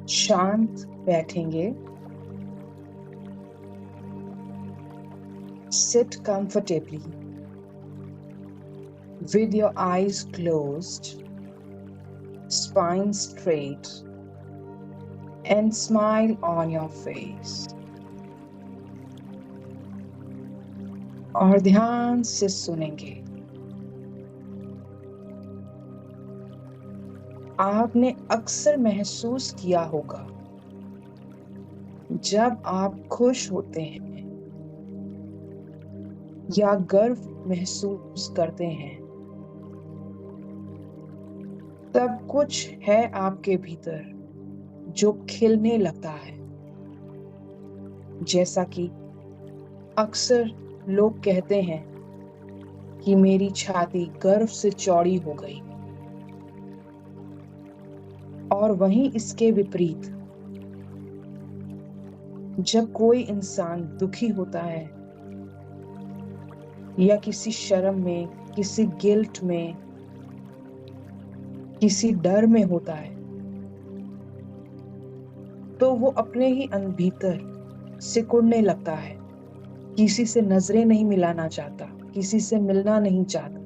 शांत बैठेंगे। Sit comfortably with your eyes closed, spine straight, and smile on your face. और ध्यान से सुनेंगे। आपने अक्सर महसूस किया होगा, जब आप खुश होते हैं या गर्व महसूस करते हैं, तब कुछ है आपके भीतर जो खिलने लगता है। जैसा कि अक्सर लोग कहते हैं कि मेरी छाती गर्व से चौड़ी हो गई। और वहीं इसके विपरीत, जब कोई इंसान दुखी होता है या किसी शर्म में, किसी गिल्ट में, किसी डर में होता है, तो वो अपने ही भीतर सिकुड़ने लगता है। किसी से नजरें नहीं मिलाना चाहता, किसी से मिलना नहीं चाहता,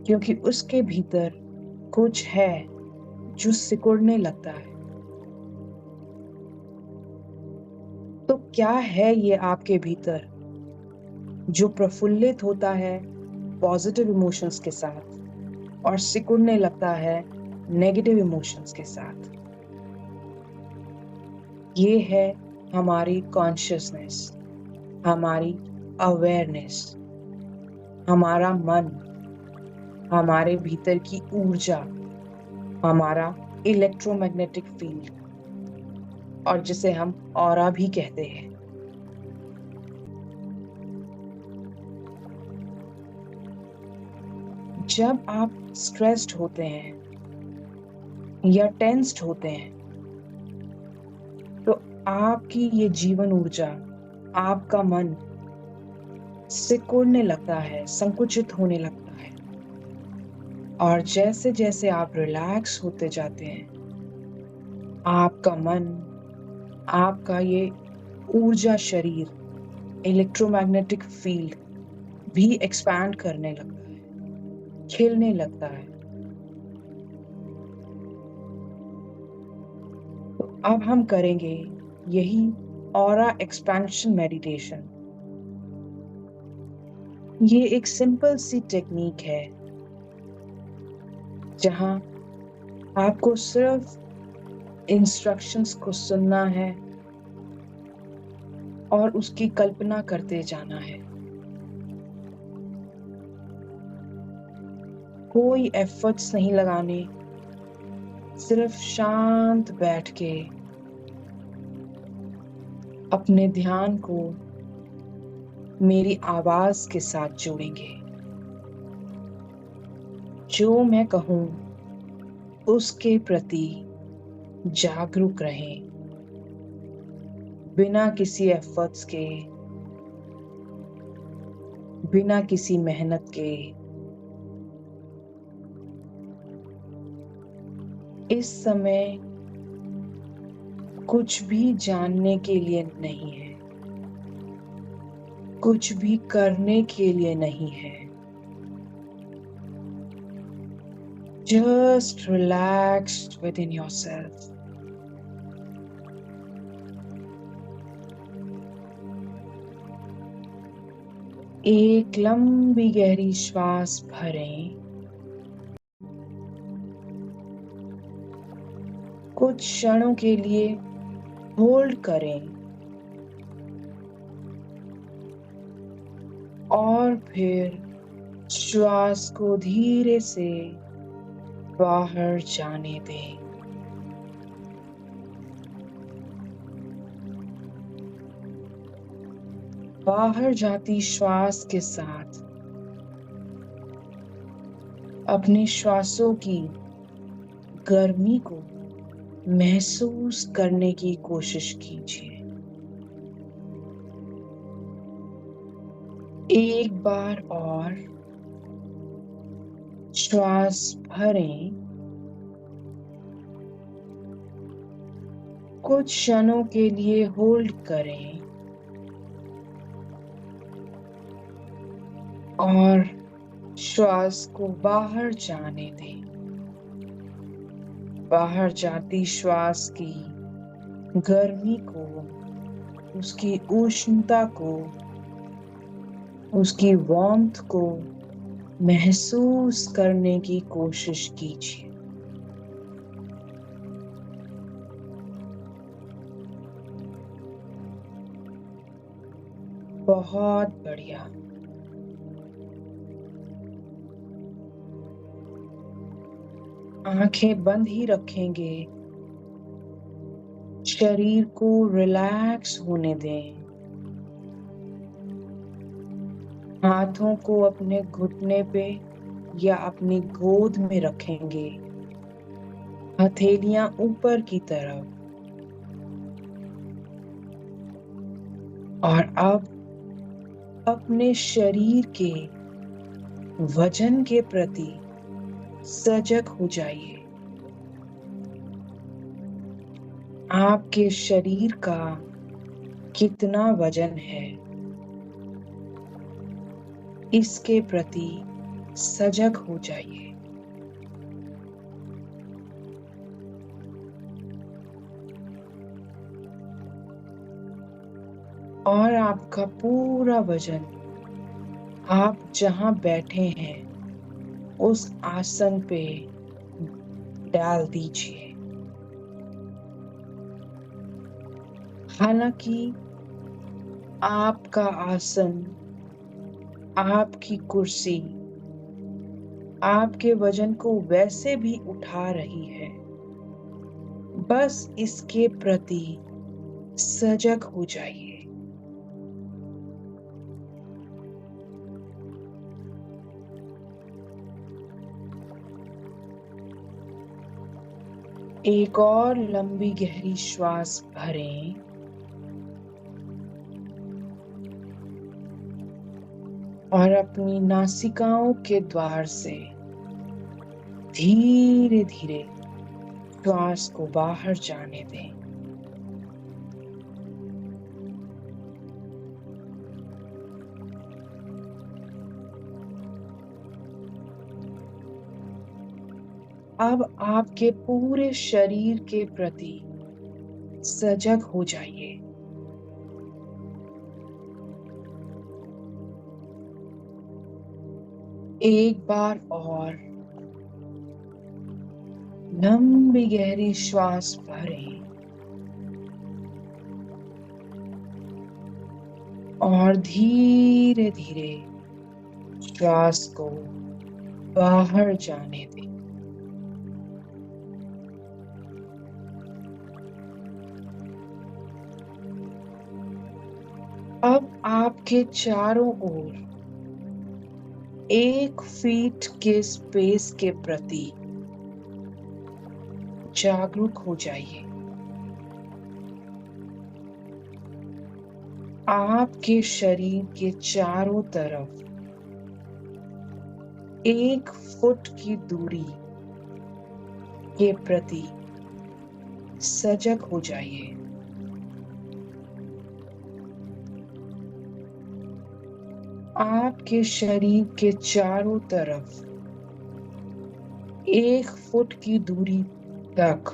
क्योंकि उसके भीतर कुछ है जो सिकुड़ने लगता है। तो क्या है ये आपके भीतर जो प्रफुल्लित होता है पॉजिटिव इमोशंस के साथ और सिकुड़ने लगता है नेगेटिव इमोशंस के साथ? ये है हमारी कॉन्शियसनेस, हमारी अवेयरनेस, हमारा मन, हमारे भीतर की ऊर्जा, हमारा इलेक्ट्रोमैग्नेटिक फील्ड, और जिसे हम ऑरा भी कहते हैं। जब आप स्ट्रेस्ड होते हैं या टेंस्ड होते हैं, तो आपकी ये जीवन ऊर्जा, आपका मन सिकुड़ने लगता है, संकुचित होने लगता है। और जैसे जैसे आप रिलैक्स होते जाते हैं, आपका मन, आपका ये ऊर्जा शरीर, इलेक्ट्रोमैग्नेटिक फील्ड भी एक्सपैंड करने लगता है, खिलने लगता है। तो अब हम करेंगे यही ऑरा एक्सपेंशन मेडिटेशन। ये एक सिंपल सी टेक्निक है जहां आपको सिर्फ इंस्ट्रक्शंस को सुनना है और उसकी कल्पना करते जाना है। कोई एफर्ट्स नहीं लगाने, सिर्फ शांत बैठ के अपने ध्यान को मेरी आवाज के साथ जोड़ेंगे। जो मैं कहूं उसके प्रति जागरूक रहें, बिना किसी एफर्ट्स के, बिना किसी मेहनत के। इस समय कुछ भी जानने के लिए नहीं है, कुछ भी करने के लिए नहीं है। Just relaxed within yourself. एक लंबी गहरी श्वास भरें, कुछ क्षणों के लिए होल्ड करें और फिर श्वास को धीरे से बाहर जाने दें। बाहर जाती श्वास के साथ अपने श्वासों की गर्मी को महसूस करने की कोशिश कीजिए। एक बार और श्वास भरें कुछ क्षणों के लिए होल्ड करें और श्वास को बाहर जाने दें। बाहर जाती श्वास की गर्मी को, उसकी उष्णता को, उसकी वार्मथ को महसूस करने की कोशिश कीजिए। बहुत बढ़िया। आंखें बंद ही रखेंगे। शरीर को रिलैक्स होने दें। हाथों को अपने घुटने पे या अपनी गोद में रखेंगे, हथेलियां ऊपर की तरफ। और अब अपने शरीर के वजन के प्रति सजग हो जाइए। आपके शरीर का कितना वजन है, इसके प्रति सजग हो जाइए। और आपका पूरा वजन आप जहां बैठे हैं उस आसन पे डाल दीजिए। हालांकि आपका आसन, आपकी कुर्सी आपके वजन को वैसे भी उठा रही है, बस इसके प्रति सजग हो जाइए। एक और लंबी गहरी श्वास भरें और अपनी नासिकाओं के द्वार से धीरे धीरे श्वास को बाहर जाने दें। अब आपके पूरे शरीर के प्रति सजग हो जाइए। एक बार और लंबी गहरी श्वास भरें और धीरे धीरे श्वास को बाहर जाने दें। अब आपके चारों ओर 1 फीट के स्पेस के प्रति जागरूक हो जाइए। आपके शरीर के चारों तरफ 1 फुट की दूरी के प्रति सजग हो जाइए। आपके शरीर के चारों तरफ 1 फुट की दूरी तक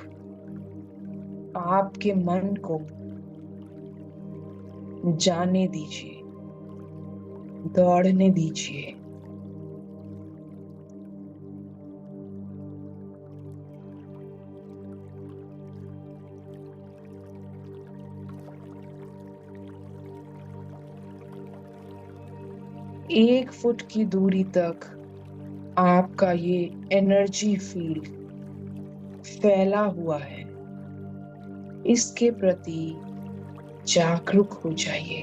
आपके मन को जाने दीजिए, दौड़ने दीजिए। एक फुट की दूरी तक आपका ये एनर्जी फील्ड फैला हुआ है, इसके प्रति जागरूक हो जाइए।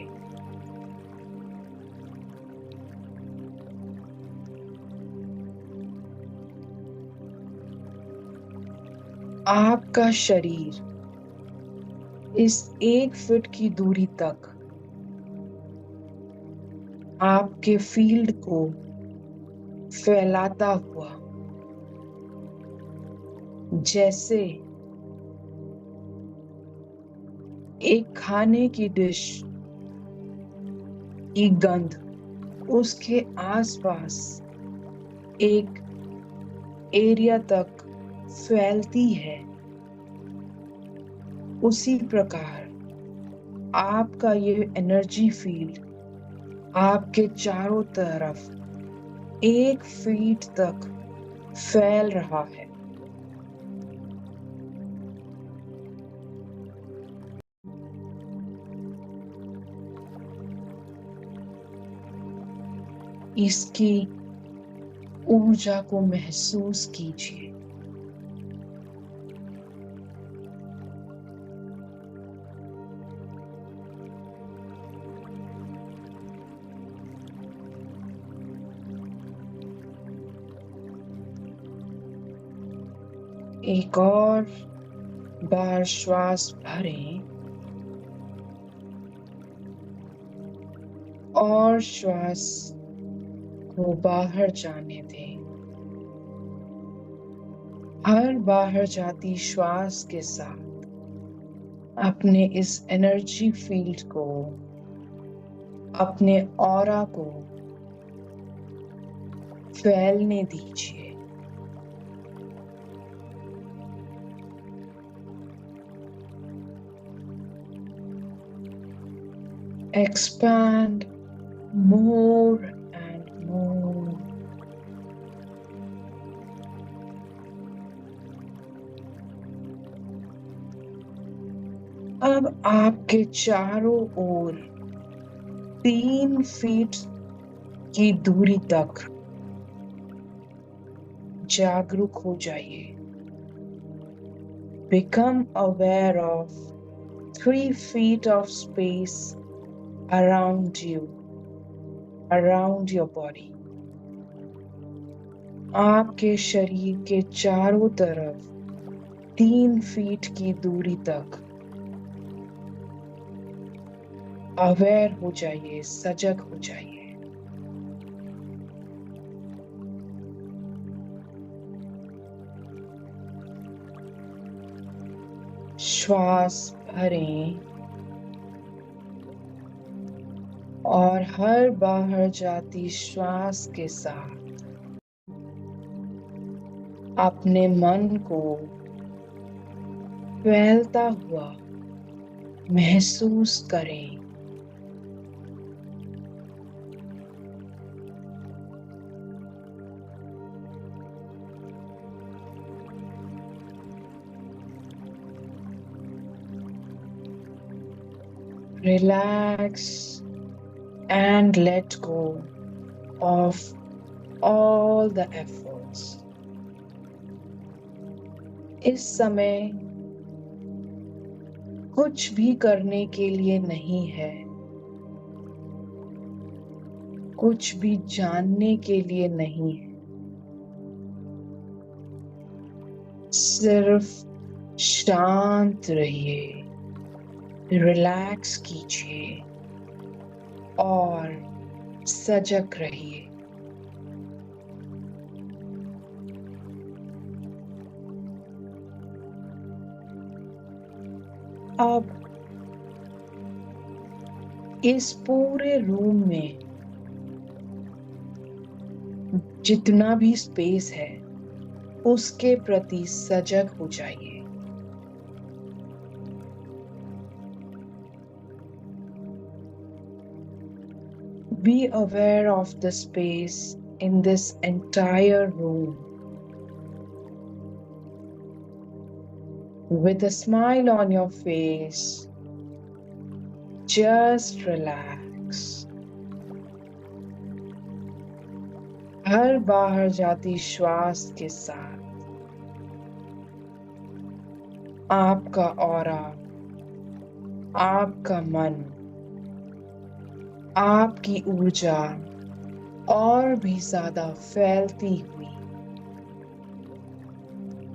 आपका शरीर इस 1 फुट की दूरी तक आपके फील्ड को फैलाता हुआ, जैसे एक खाने की डिश की गंध उसके आसपास एक एरिया तक फैलती है, उसी प्रकार आपका ये एनर्जी फील्ड आपके चारों तरफ 1 फीट तक फैल रहा है। इसकी ऊर्जा को महसूस कीजिए। एक और बार श्वास भरें और श्वास को बाहर जाने दें। हर बाहर जाती श्वास के साथ अपने इस एनर्जी फील्ड को, अपने ऑरा को फैलने दीजिए। Expand more and more. अब आपके चारों ओर 3 फीट की दूरी तक जागरूक हो जाइए। Become aware of 3 feet of space around you, around your body. आपके शरीर के चारों तरफ 3 फीट की दूरी तक अवेयर हो जाइए, सजग हो जाइए। श्वास भरें और हर बाहर जाती श्वास के साथ अपने मन को फैलता हुआ महसूस करें। Relax and let go of all the efforts. इस समय कुछ भी करने के लिए नहीं है, कुछ भी जानने के लिए नहीं है, सिर्फ शांत रहिए, रिलैक्स कीजिए और सजग रहिए। अब इस पूरे रूम में जितना भी स्पेस है उसके प्रति सजग हो जाइए। Be aware of the space in this entire room. With a smile on your face, just relax. हर बाहर जाती श्वास के साथ आपका ऑरा, आपका मन, आपकी ऊर्जा और भी ज्यादा फैलती हुई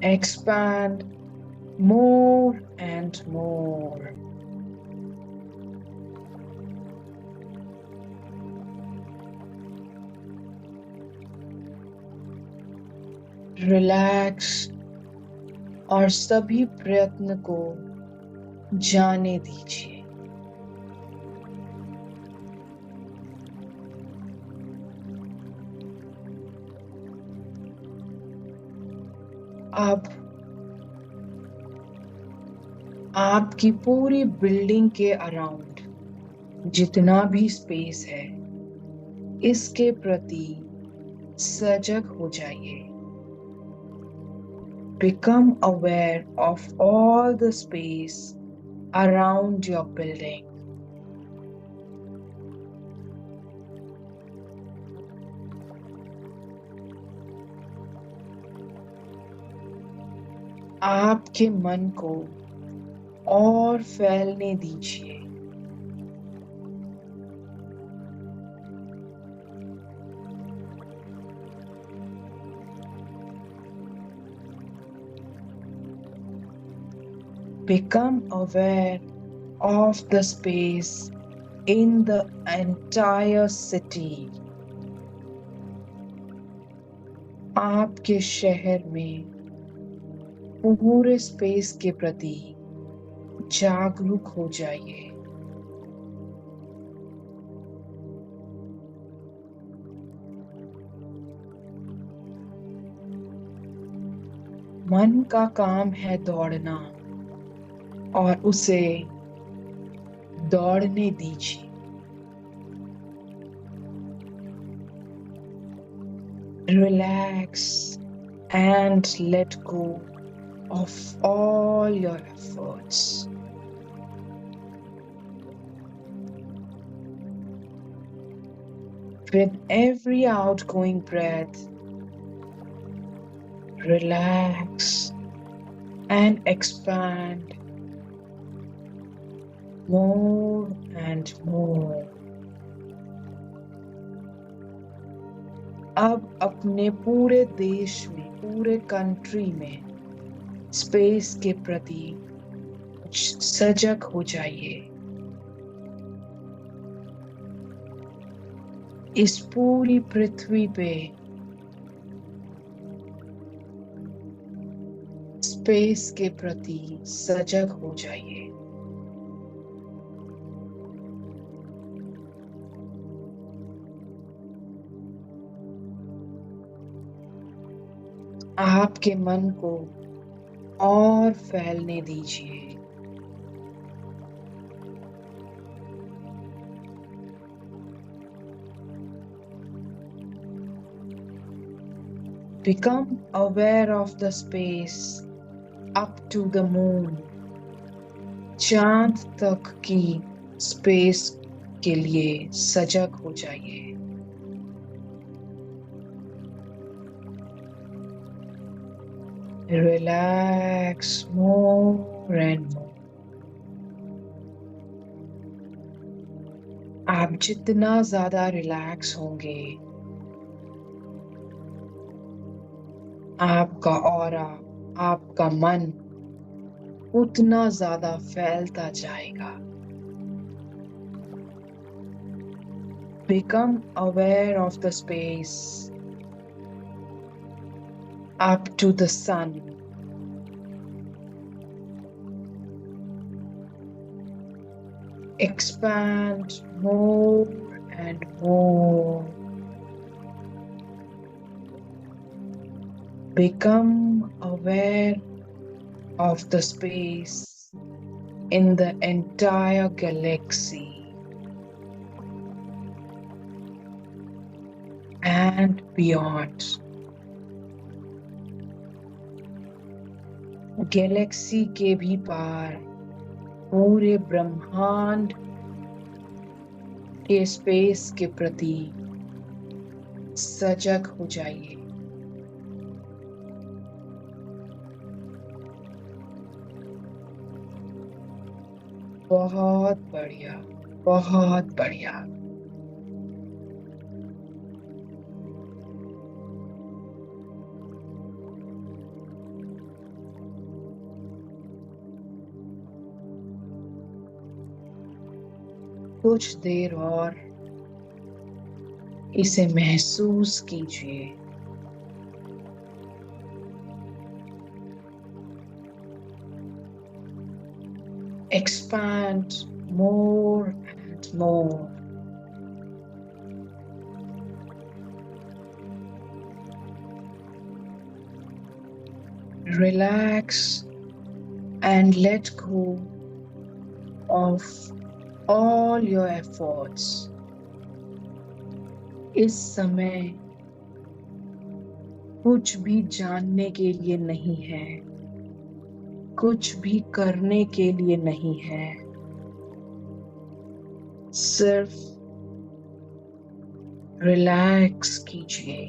expand more and more. Relax और सभी प्रयत्न को जाने दीजिए। अब आपकी पूरी बिल्डिंग के अराउंड जितना भी स्पेस है, इसके प्रति सजग हो जाइए। Become aware of all the space around your building. आपके मन को और फैलने दीजिए। Become aware of the space in the entire city. आपके शहर में पूरे स्पेस के प्रति जागरूक हो जाइए। मन का काम है दौड़ना और उसे दौड़ने दीजिए। Relax and let go of all your efforts. With every outgoing breath, relax and expand more and more. अब अपने पूरे देश में, पूरे कंट्री में स्पेस के प्रति सजग हो जाइए। इस पूरी पृथ्वी पे स्पेस के प्रति सजग हो जाइए। आपके मन को और फैलने दीजिए। Become aware of the space up to the moon. चांद तक की स्पेस के लिए सजग हो जाइए। Relax more and more. आप जितना ज्यादा रिलैक्स होंगे, आपका ऑरा, आपका मन उतना ज्यादा फैलता जाएगा। Become aware of the space up to the sun. Expand more and more. Become aware of the space in the entire galaxy and beyond. Galaxy के भी पार पूरे ब्रह्मांड के स्पेस के प्रति सजग हो जाइए। बहुत बढ़िया, बहुत बढ़िया। कुछ देर और इसे महसूस कीजिए। expand more and more. Relax and let go of all your efforts. इस समय कुछ भी जानने के लिए नहीं है, कुछ भी करने के लिए नहीं है, सिर्फ रिलैक्स कीजिए।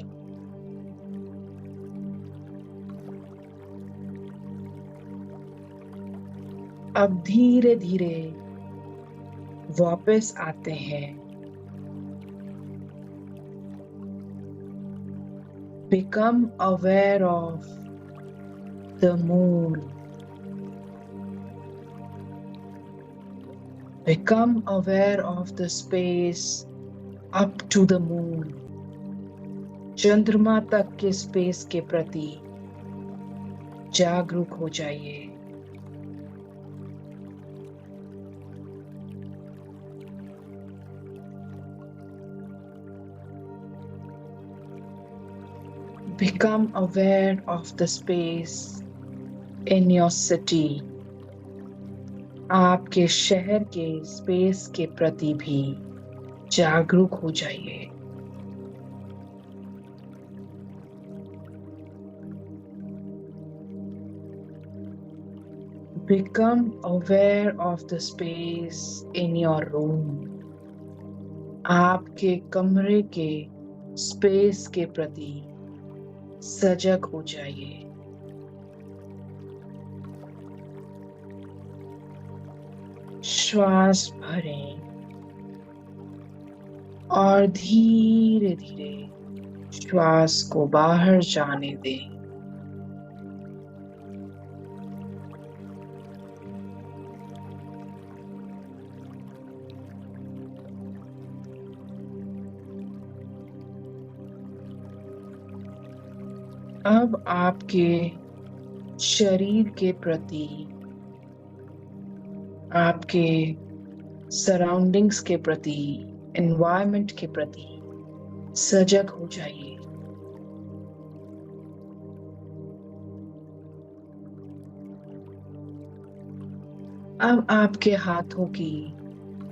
अब धीरे धीरे वापस आते हैं। Become aware of the moon. Become aware of the space up to the moon. चंद्रमा तक के स्पेस के प्रति जागरूक हो जाइए। Become aware of the space in your city. आपके शहर के स्पेस के प्रति भी जागरूक हो जाइए। Become aware of the space in your room. आपके कमरे के स्पेस के प्रति सजग हो जाइए। श्वास भरें और धीरे धीरे श्वास को बाहर जाने दें। अब आपके शरीर के प्रति, आपके सराउंडिंग्स के प्रति, एनवायरनमेंट के प्रति सजग हो जाइए। अब आपके हाथों की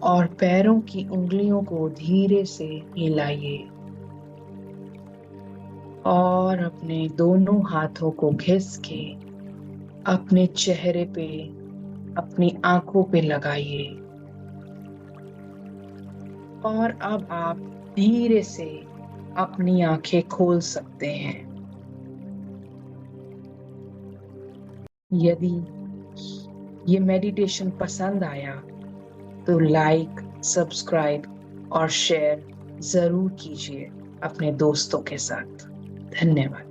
और पैरों की उंगलियों को धीरे से हिलाइए और अपने दोनों हाथों को घिस के अपने चेहरे पे, अपनी आंखों पे लगाइए। और अब आप धीरे से अपनी आंखें खोल सकते हैं। यदि ये मेडिटेशन पसंद आया तो लाइक, सब्सक्राइब और शेयर जरूर कीजिए अपने दोस्तों के साथ। धन्यवाद।